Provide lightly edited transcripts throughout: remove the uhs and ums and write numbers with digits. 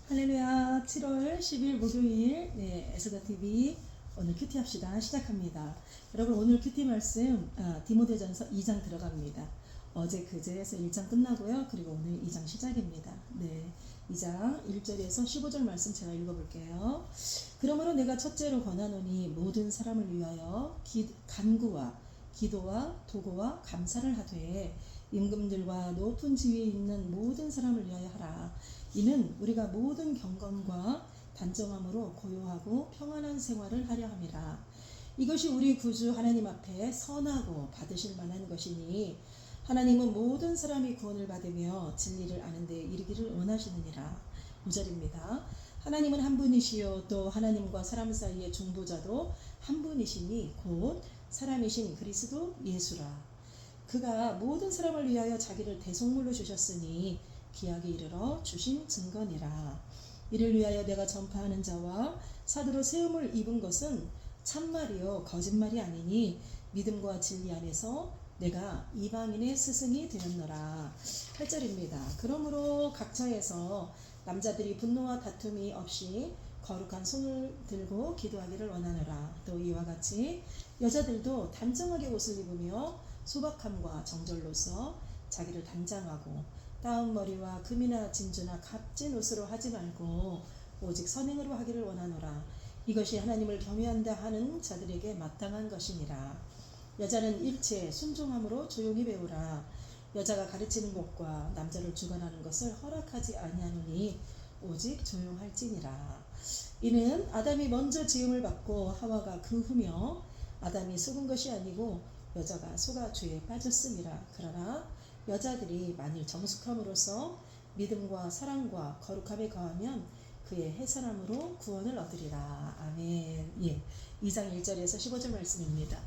할렐루야. 7월 10일 목요일 에스더TV 오늘 큐티 합시다 시작합니다. 여러분 오늘 큐티 말씀 디모데전서 2장 들어갑니다. 어제 그제에서 1장 끝나고요. 그리고 오늘 2장 시작입니다. 2장 1절에서 15절 말씀 제가 읽어볼게요. 그러므로 내가 첫째로 권하노니 모든 사람을 위하여 간구와 기도와 도고와 감사를 하되 임금들과 높은 지위에 있는 모든 사람을 위하여 하라. 이는 우리가 모든 경건과 단정함으로 고요하고 평안한 생활을 하려 함이라. 이것이 우리 구주 하나님 앞에 선하고 받으실 만한 것이니 하나님은 모든 사람이 구원을 받으며 진리를 아는 데 이르기를 원하시느니라. 5절입니다. 하나님은 한 분이시요 또 하나님과 사람 사이의 중보자도 한 분이시니 곧 사람이신 그리스도 예수라. 그가 모든 사람을 위하여 자기를 대속물로 주셨으니 기약에 이르러 주신 증거니라. 이를 위하여 내가 전파하는 자와 사도로 세움을 입은 것은 참말이요 거짓말이 아니니 믿음과 진리 안에서 내가 이방인의 스승이 되었노라. 8절입니다. 그러므로 각처에서 남자들이 분노와 다툼이 없이 거룩한 손을 들고 기도하기를 원하노라. 또 이와 같이 여자들도 단정하게 옷을 입으며 소박함과 정절로서 자기를 단장하고 따은 머리와 금이나 진주나 값진 옷으로 하지 말고 오직 선행으로 하기를 원하노라. 이것이 하나님을 경외한다 하는 자들에게 마땅한 것이니라. 여자는 일체 순종함으로 조용히 배우라. 여자가 가르치는 것과 남자를 주관하는 것을 허락하지 아니하노니 오직 조용할지니라. 이는 아담이 먼저 지음을 받고 하와가 그 후며 아담이 속은 것이 아니고 여자가 속아 죄에 빠졌음이라. 그러나 여자들이 만일 정숙함으로써 믿음과 사랑과 거룩함에 거하면 그의 해산함으로 구원을 얻으리라. 아멘. 2장 1절에서 15절 말씀입니다.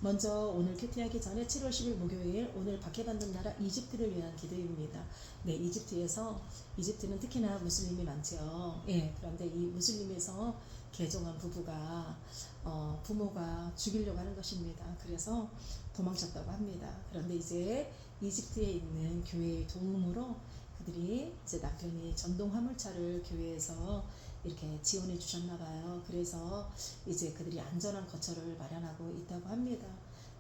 먼저 오늘 큐티하기 전에 7월 10일 목요일 오늘 박해받는 나라 이집트를 위한 기도입니다. 이집트는 특히나 무슬림이 많죠. 그런데 이 무슬림에서 개종한 부부가 부모가 죽이려고 하는 것입니다. 그래서 도망쳤다고 합니다. 그런데 이제 이집트에 있는 교회의 도움으로 그들이 이제 남편이 전동 화물차를 교회에서 이렇게 지원해 주셨나 봐요. 그래서 이제 그들이 안전한 거처를 마련하고 있다고 합니다.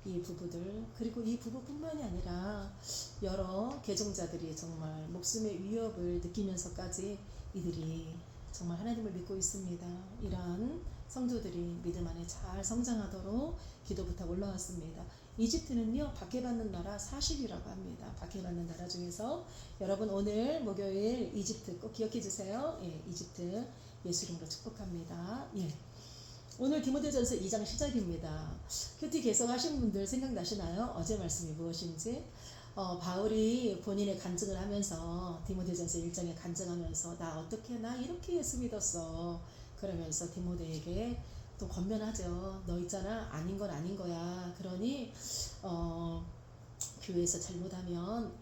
이 부부들, 그리고 이 부부뿐만이 아니라 여러 개종자들이 정말 목숨의 위협을 느끼면서까지 이들이 정말 하나님을 믿고 있습니다. 이러한 성도들이 믿음 안에 잘 성장하도록 기도 부탁 올라왔습니다. 이집트는요, 박해받는 나라 40이라고 합니다. 박해받는 나라 중에서 여러분 오늘 목요일 이집트 꼭 기억해 주세요. 이집트 예수 이름으로 축복합니다. 오늘 디모데전서 2장 시작입니다. 큐티 개석하신 분들 생각나시나요? 어제 말씀이 무엇인지? 바울이 본인의 간증을 하면서 디모데전서 1장에 간증하면서 나 이렇게 예수 믿었어. 그러면서 디모데에게 또 권면하죠. 너 있잖아, 아닌 건 아닌 거야. 그러니 교회에서 잘못하면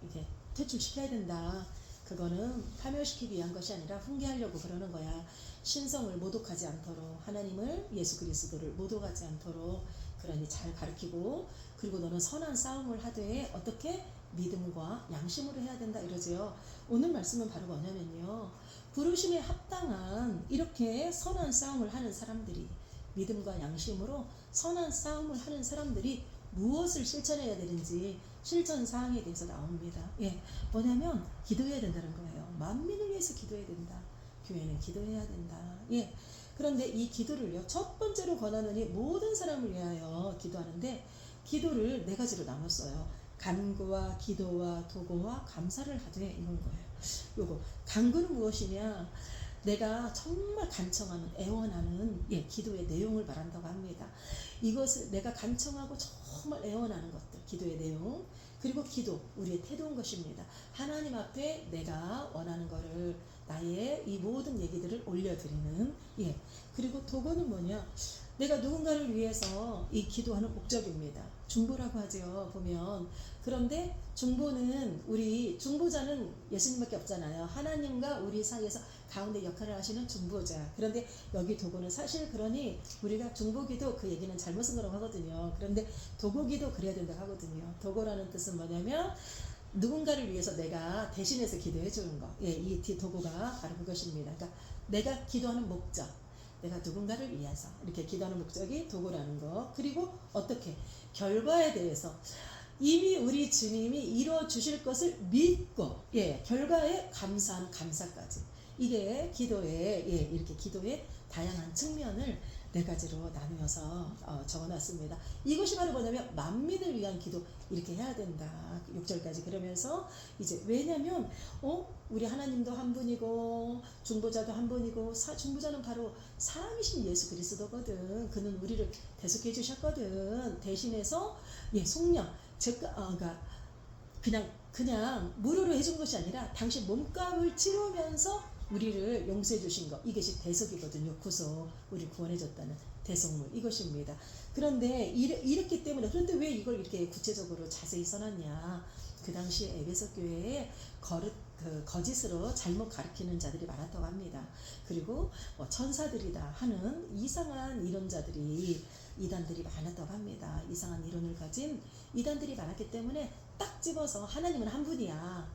이게 퇴출시켜야 된다. 그거는 파멸시키기 위한 것이 아니라 훈계하려고 그러는 거야. 신성을 모독하지 않도록, 하나님을, 예수 그리스도를 모독하지 않도록 그러니 잘 가르치고, 그리고 너는 선한 싸움을 하되 어떻게? 믿음과 양심으로 해야 된다 이러지요. 오늘 말씀은 바로 뭐냐면요, 부르심에 합당한 이렇게 선한 싸움을 하는 사람들이, 믿음과 양심으로 선한 싸움을 하는 사람들이 무엇을 실천해야 되는지 실천 사항에 대해서 나옵니다. 뭐냐면 기도해야 된다는 거예요. 만민을 위해서 기도해야 된다. 교회는 기도해야 된다. 그런데 이 기도를요, 첫 번째로 권하노니 모든 사람을 위하여 기도하는데, 기도를 네 가지로 나눴어요. 간구와 기도와 도고와 감사를 하되, 이런 거예요. 요거 간구는 무엇이냐? 내가 정말 간청하는, 애원하는 기도의 내용을 말한다고 합니다. 이것을 내가 간청하고 정말 애원하는 것들, 기도의 내용. 그리고 기도, 우리의 태도인 것입니다. 하나님 앞에 내가 원하는 거를, 나의 이 모든 얘기들을 올려드리는. 그리고 도고는 뭐냐? 내가 누군가를 위해서 이 기도하는 목적입니다. 중보라고 하죠, 보면. 그런데 우리 중보자는 예수님밖에 없잖아요. 하나님과 우리 사이에서 가운데 역할을 하시는 중보자. 그런데 여기 도고는 사실, 그러니 우리가 중보기도 그 얘기는 잘못 쓴 거라고 하거든요. 그런데 도고기도 그래야 된다고 하거든요. 도고라는 뜻은 뭐냐면 누군가를 위해서 내가 대신해서 기도해 주는 거. 예, 이 도구가 바로 그것입니다. 그러니까 내가 기도하는 목적, 내가 누군가를 위해서 이렇게 기도하는 목적이 도구라는 거. 그리고 어떻게 결과에 대해서 이미 우리 주님이 이루어 주실 것을 믿고, 예, 결과에 감사하는 감사까지. 이게 기도의, 예, 이렇게 기도의 다양한 측면을 네 가지로 나누어서 적어놨습니다. 이것이 바로 뭐냐면 만민을 위한 기도, 이렇게 해야 된다. 6절까지. 그러면서 이제 왜냐면 우리 하나님도 한 분이고 중보자도 한 분이고 중보자는 바로 사람이신 예수 그리스도거든. 그는 우리를 대속해 주셨거든. 대신해서 예, 속량 그러니까 그냥 무료로 해준 것이 아니라 당신 몸값을 치르면서 우리를 용서해 주신 것, 이것이 대속이거든요. 구속, 우리를 구원해 줬다는 대속물, 이것입니다. 그런데 이렇기 때문에, 그런데 왜 이걸 이렇게 구체적으로 자세히 써놨냐. 그 당시에 에베소 교회에 거짓으로 잘못 가르치는 자들이 많았다고 합니다. 그리고 천사들이다 하는 이상한 이론자들이, 이단들이 많았다고 합니다. 이상한 이론을 가진 이단들이 많았기 때문에 딱 집어서 하나님은 한 분이야.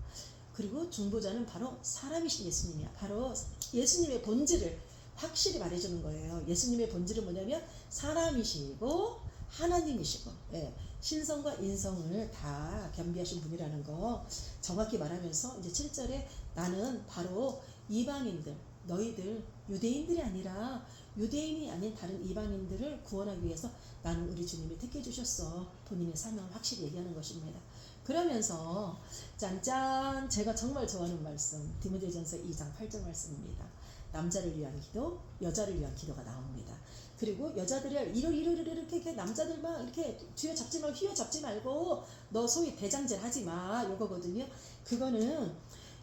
그리고 중보자는 바로 사람이신 예수님이야. 바로 예수님의 본질을 확실히 말해주는 거예요. 예수님의 본질은 뭐냐면 사람이시고 하나님이시고, 예, 신성과 인성을 다 겸비하신 분이라는 거 정확히 말하면서 이제 7절에 나는 바로 이방인들, 너희들 유대인들이 아니라 유대인이 아닌 다른 이방인들을 구원하기 위해서 나는 우리 주님이 택해 주셨어. 본인의 사명을 확실히 얘기하는 것입니다. 그러면서 짠짠, 제가 정말 좋아하는 말씀, 디모데전서 2장 8절 말씀입니다. 남자를 위한 기도, 여자를 위한 기도가 나옵니다. 그리고 여자들을 이렇게 남자들 막 이렇게 쥐어잡지 말고 휘어잡지 말고 너 소위 대장질 하지 마, 요거거든요. 그거는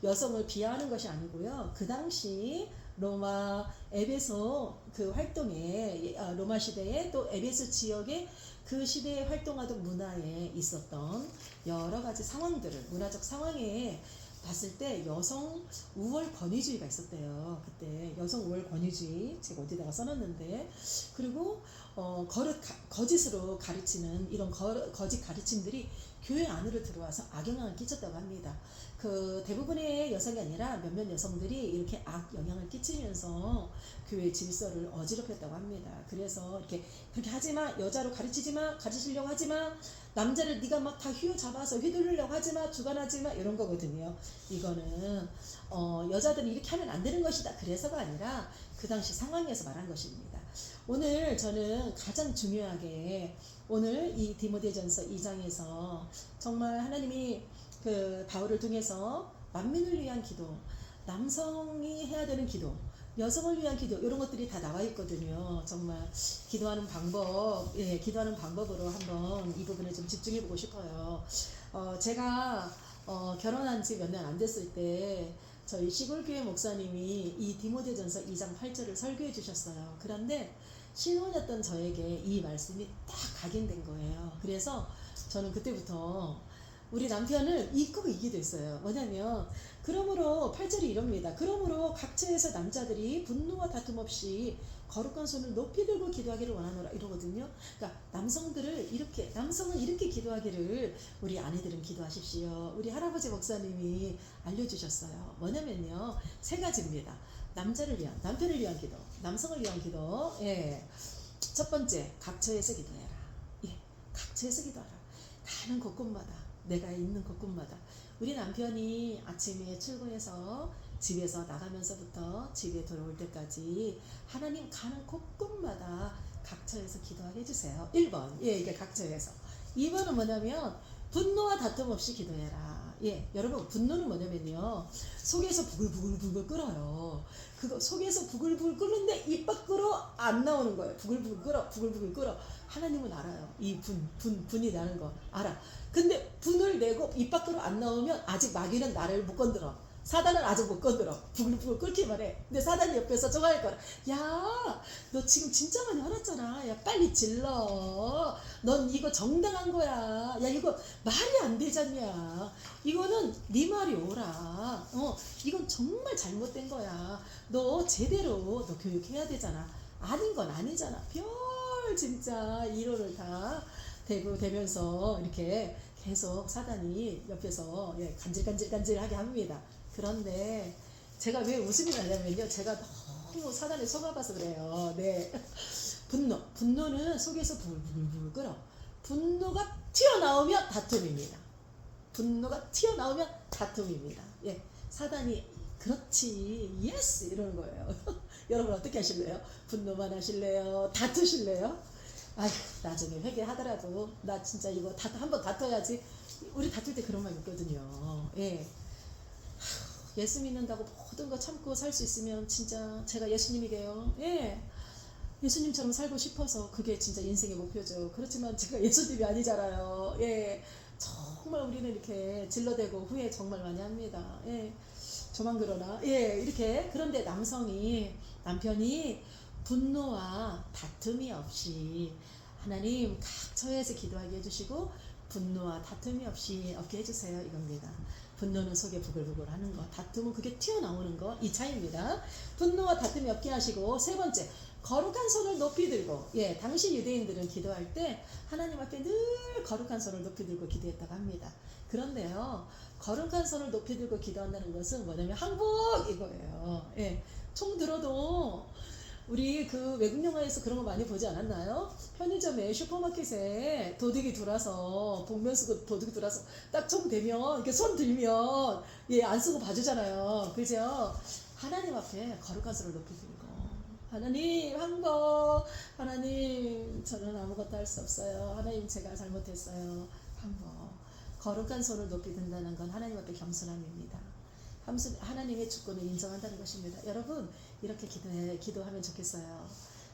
여성을 비하하는 것이 아니고요. 그 당시 로마 에베소 그 활동에, 로마 시대에 또 에베소 지역에 그 시대에 활동하던 문화에 있었던 여러 가지 상황들을, 문화적 상황에 봤을 때 여성 우월 권위주의가 있었대요. 그때 여성 우월 권위주의, 제가 어디다가 써놨는데, 그리고 거짓으로 가르치는 이런 거짓 가르침들이 교회 안으로 들어와서 악영향을 끼쳤다고 합니다. 그 대부분의 여성이 아니라 몇몇 여성들이 이렇게 악영향을 끼치면서 교회 질서를 어지럽혔다고 합니다. 그래서 이렇게 그렇게 하지마, 여자로 가르치지마, 가르치려고 하지마, 남자를 네가 막 다 휘어잡아서 휘두르려고 하지마, 주관하지마, 이런 거거든요. 이거는 여자들이 이렇게 하면 안 되는 것이다, 그래서가 아니라 그 당시 상황에서 말한 것입니다. 오늘 저는 가장 중요하게 오늘 이 디모데전서 2장에서 정말 하나님이 그 바울을 통해서 만민을 위한 기도, 남성이 해야 되는 기도, 여성을 위한 기도, 이런 것들이 다 나와 있거든요. 정말 기도하는 방법, 예, 기도하는 방법으로 한번 이 부분에 좀 집중해 보고 싶어요. 제가 결혼한 지 몇 년 안 됐을 때 저희 시골교회 목사님이 이 디모데전서 2장 8절을 설교해 주셨어요. 그런데 신혼이었던 저에게 이 말씀이 딱 각인된 거예요. 그래서 저는 그때부터 우리 남편을 이끌고 이기도 했어요. 뭐냐면 그러므로 8절이 이럽니다. 그러므로 각처에서 남자들이 분노와 다툼 없이 거룩한 손을 높이 들고 기도하기를 원하노라, 이러거든요. 그러니까 남성은 이렇게 기도하기를 우리 아내들은 기도하십시오. 우리 할아버지 목사님이 알려주셨어요. 뭐냐면요, 세 가지입니다. 남편을 위한 기도, 남성을 위한 기도. 예. 첫 번째, 각처에서 기도해라. 예, 각처에서 기도하라. 가는 곳곳마다, 내가 있는 곳곳마다. 우리 남편이 아침에 출근해서 집에서 나가면서부터 집에 돌아올 때까지 하나님 가는 곳곳마다 각처에서 기도하게 해주세요. 1번, 예, 이게 각처에서. 2번은 뭐냐면 분노와 다툼 없이 기도해라. 예, 여러분, 분노는 뭐냐면요, 속에서 부글부글 끓어요. 그거 속에서 부글부글 끓는데 입 밖으로 안 나오는 거예요. 부글부글 끓어. 하나님은 알아요. 이 분이 나는 거 알아. 근데 분을 내고 입 밖으로 안 나오면 아직 마귀는 나를 못 건드려. 사단은 아직 못 건드려. 부글부글 끓기만 해. 근데 사단이 옆에서 저거 할 거야. 야, 너 지금 진짜 많이 화났잖아. 야, 빨리 질러. 넌 이거 정당한 거야. 야, 이거 말이 안 되잖냐. 이거는 네 말이 옳아. 이건 정말 잘못된 거야. 너 제대로 너 교육해야 되잖아. 아닌 건 아니잖아. 별 진짜 이론을 다 대면서 이렇게 계속 사단이 옆에서 예, 간질간질간질하게 합니다. 그런데 제가 왜 웃음이 나냐면요. 제가 너무 사단에 속아봐서 그래요. 네. 분노는 속에서 불불불 끓어. 분노가 튀어나오면 다툼입니다. 분노가 튀어나오면 다툼입니다. 예, 사단이 그렇지, 예스 이러는 거예요. 여러분 어떻게 하실래요? 분노만 하실래요? 다투실래요? 아휴, 나중에 회개하더라도 나 진짜 이거 한번 다퉈야지. 우리 다툴 때 그런 말 있거든요. 예, 예수 믿는다고 모든 거 참고 살 수 있으면 진짜 제가 예수님이게요. 예, 예수님처럼 살고 싶어서 그게 진짜 인생의 목표죠. 그렇지만 제가 예수님이 아니잖아요. 예, 정말 우리는 이렇게 질러대고 후회 정말 많이 합니다. 예, 저만 그러나? 예, 이렇게. 그런데 남편이 분노와 다툼이 없이 하나님 각 처에서 기도하게 해주시고 분노와 다툼이 없이 없게 해주세요 이겁니다. 분노는 속에 부글부글 하는 거, 다툼은 그게 튀어나오는 거, 이 차이입니다. 분노와 다툼이 없게 하시고, 세 번째, 거룩한 손을 높이 들고, 예, 당시 유대인들은 기도할 때 하나님 앞에 늘 거룩한 손을 높이 들고 기도했다고 합니다. 그런데요, 거룩한 손을 높이 들고 기도한다는 것은 뭐냐면 항복 이거예요. 예, 총 들어도 우리 그 외국 영화에서 그런 거 많이 보지 않았나요? 편의점에 슈퍼마켓에 도둑이 들어와서 복면 쓰고 도둑이 들어와서 딱 총 대면 이렇게 손 들면 예, 안 쓰고 봐주잖아요. 그죠? 하나님 앞에 거룩한 손을 높이 들고 하나님 항복, 하나님 저는 아무것도 할 수 없어요. 하나님 제가 잘못했어요. 항복. 거룩한 손을 높이 든다는 건 하나님 앞에 겸손함입니다. 하나님의 주권을 인정한다는 것입니다. 여러분 이렇게 기도하면 좋겠어요.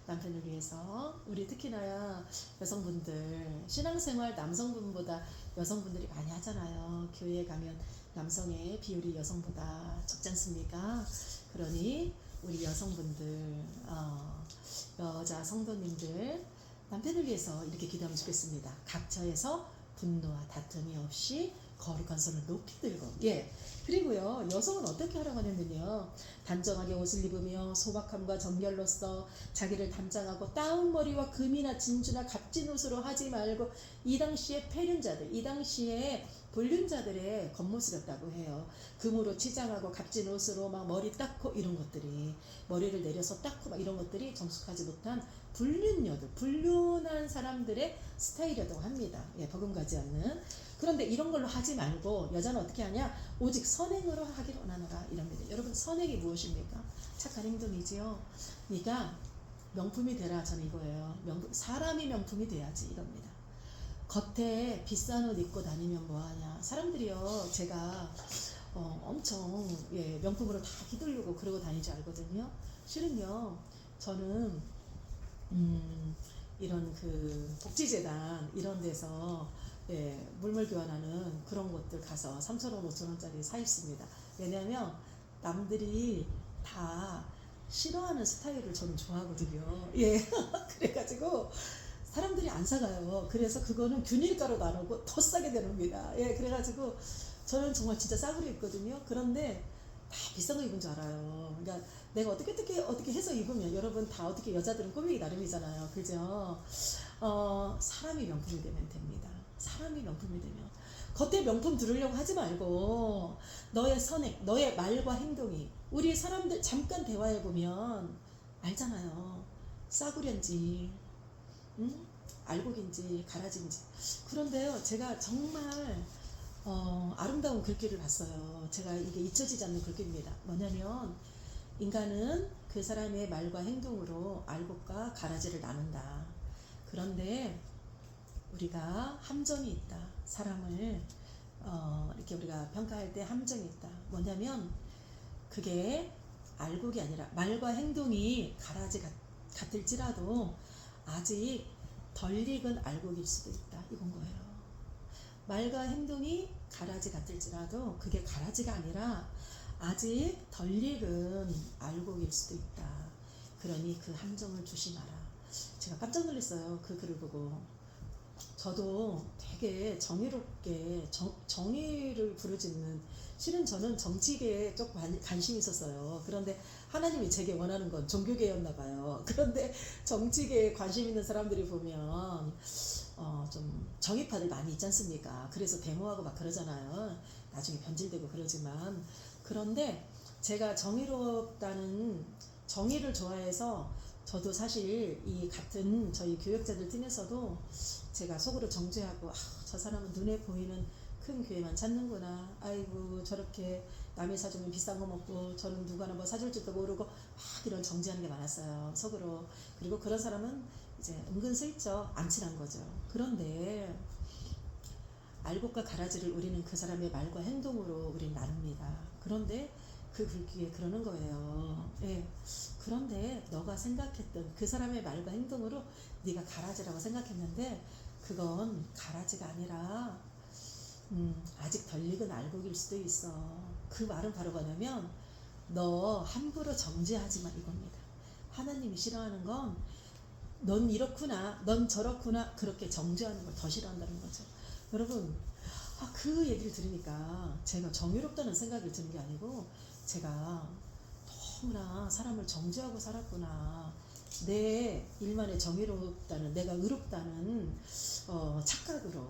남편을 위해서. 우리 특히나 여성분들 신앙생활 남성분보다 여성분들이 많이 하잖아요. 교회에 가면 남성의 비율이 여성보다 적지 않습니까? 그러니 우리 여성분들 여자 성도님들 남편을 위해서 이렇게 기도하면 좋겠습니다. 각처에서 분노와 다툼이 없이 거룩한 손을 높이 들고, 예, 그리고요 여성은 어떻게 하라고 하냐면요, 단정하게 옷을 입으며 소박함과 정결로서 자기를 담장하고 따운 머리와 금이나 진주나 값진 옷으로 하지 말고, 이 당시에 폐륜자들, 이 당시에 불륜자들의 겉모습이었다고 해요. 금으로 치장하고 값진 옷으로 막 머리 닦고 이런 것들이, 머리를 내려서 닦고 막 이런 것들이 정숙하지 못한 불륜녀들, 불륜한 사람들의 스타일이었다고 합니다. 예, 버금가지 않는. 그런데 이런 걸로 하지 말고 여자는 어떻게 하냐? 오직 선행으로 하기를 원하노라 이럽니다. 여러분 선행이 무엇입니까? 착한 행동이지요. 네가 명품이 되라, 저는 이거예요. 사람이 명품이 돼야지 이겁니다. 겉에 비싼 옷 입고 다니면 뭐하냐. 사람들이요 제가 엄청 예, 명품으로 다 휘두르고 그러고 다니지 알거든요. 실은요 저는 이런 그 복지재단 이런 데서 예, 물물 교환하는 그런 곳들 가서 3,000원, 5,000원짜리 사 입습니다. 왜냐하면 남들이 다 싫어하는 스타일을 저는 좋아하거든요. 예, 그래가지고 사람들이 안 사가요. 그래서 그거는 균일가로 나누고 더 싸게 되는겁니다. 예, 그래가지고 저는 정말 진짜 싸구려 입거든요. 그런데 다 비싼 거 입은 줄 알아요. 그러니까 내가 어떻게 해서 입으면, 여러분 다 어떻게 여자들은 꾸미기 나름이잖아요. 그죠? 사람이 명품이 되면 됩니다. 사람이 명품이 되면 겉에 명품 두르려고 하지 말고 너의 선행, 너의 말과 행동이, 우리 사람들 잠깐 대화해 보면 알잖아요. 싸구려인지 알곡인지 가라지인지. 그런데요 제가 정말 아름다운 글귀를 봤어요. 제가 이게 잊혀지지 않는 글귀입니다. 뭐냐면 인간은 그 사람의 말과 행동으로 알곡과 가라지를 나눈다. 그런데 우리가 함정이 있다. 사람을 이렇게 우리가 평가할 때 함정이 있다. 뭐냐면 그게 알곡이 아니라 말과 행동이 가라지 같을지라도 아직 덜 익은 알곡일 수도 있다. 이건 거예요. 말과 행동이 가라지 같을지라도 그게 가라지가 아니라 아직 덜 익은 알곡일 수도 있다. 그러니 그 함정을 조심하라. 제가 깜짝 놀랐어요. 그 글을 보고. 저도 되게 정의롭게 정의를 부르짖는 실은 저는 정치계에 좀 관심이 있었어요. 그런데 하나님이 제게 원하는 건 종교계였나 봐요. 그런데 정치계에 관심 있는 사람들이 보면 좀 정의파들 많이 있지 않습니까? 그래서 데모하고 막 그러잖아요. 나중에 변질되고 그러지만, 그런데 제가 정의롭다는 정의를 좋아해서 저도 사실 이 같은 저희 교역자들 팀에서도 제가 속으로 정죄하고, 저 사람은 눈에 보이는 큰 교회만 찾는구나. 아이고 저렇게 남의 사주면 비싼 거 먹고 저는 누가나 뭐 사줄지도 모르고 막 이런 정죄하는 게 많았어요, 속으로. 그리고 그런 사람은 이제 은근슬쩍 안 친한 거죠. 그런데 알곡과 가라지를 우리는 그 사람의 말과 행동으로 우리는 나눕니다. 그런데 그 글귀에 그러는 거예요. 예. 그런데 너가 생각했던 그 사람의 말과 행동으로 네가 가라지라고 생각했는데 그건 가라지가 아니라 아직 덜 익은 알곡일 수도 있어. 그 말은 바로 뭐냐면 너 함부로 정죄하지만 이겁니다. 하나님이 싫어하는 건 넌 이렇구나, 넌 저렇구나, 그렇게 정죄하는 걸 더 싫어한다는 거죠. 여러분, 그 얘기를 들으니까 제가 정의롭다는 생각이 드는 게 아니고 제가 너무나 사람을 정죄하고 살았구나. 내 일만의 정의롭다는, 내가 의롭다는 착각으로.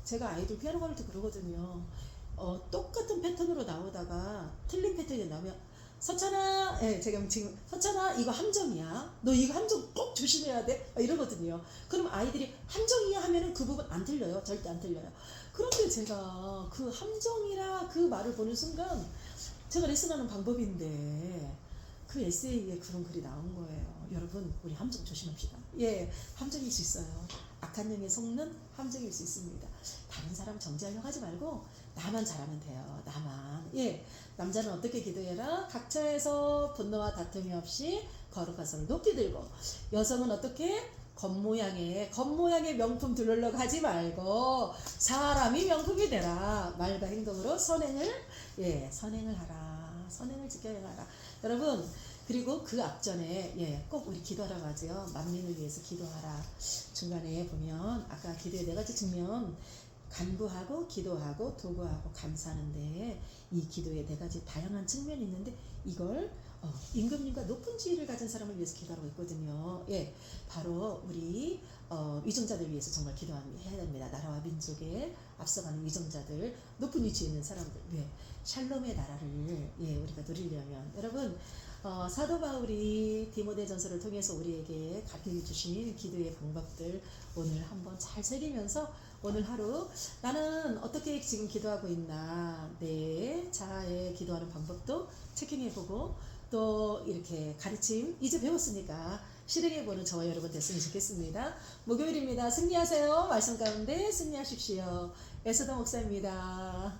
제가 아이들 피아노 가를 때 그러거든요. 똑같은 패턴으로 나오다가 틀린 패턴이 나오면 서찬아, 예, 제가 지금 서찬아 이거 함정이야. 너 이거 함정 꼭 조심해야 돼. 이러거든요. 그럼 아이들이 함정이야 하면은 그 부분 안 틀려요. 절대 안 틀려요. 그런데 제가 그 함정이라 그 말을 보는 순간 제가 레슨하는 방법인데 그 에세이에 그런 글이 나온 거예요. 여러분, 우리 함정 조심합시다. 예, 함정일 수 있어요. 악한 영에 속는 함정일 수 있습니다. 다른 사람 정죄하려고 하지 말고 나만 잘하면 돼요. 나만. 예, 남자는 어떻게 기도해라? 각처에서 분노와 다툼이 없이 거룩한 손을 높이 들고, 여성은 어떻게? 겉모양의 명품 들으려고 하지 말고 사람이 명품이 되라. 말과 행동으로 선행을 하라. 선행을 지켜야 하라. 여러분, 그리고 그 앞전에 꼭 우리 기도하라고 하죠. 만민을 위해서 기도하라. 중간에 보면 아까 기도의 4가지 측면, 간구하고 기도하고 도구하고 감사하는데 이 기도의 4가지 다양한 측면이 있는데 이걸 임금님과 높은 지위를 가진 사람을 위해서 기도하고 있거든요. 예, 바로 우리 위정자들 위해서 정말 기도해야 됩니다. 나라와 민족에 앞서가는 위정자들, 높은 위치에 있는 사람들, 샬롬의 나라를 우리가 누리려면, 여러분, 사도 바울이 디모데전서를 통해서 우리에게 가르쳐 주신 기도의 방법들 오늘 한번 잘 새기면서 오늘 하루 나는 어떻게 지금 기도하고 있나, 내 자아의 기도하는 방법도 체킹해보고 또 이렇게 가르침 이제 배웠으니까 실행해보는 저와 여러분 됐으면 좋겠습니다. 목요일입니다. 승리하세요. 말씀 가운데 승리하십시오. 에스더 목사입니다.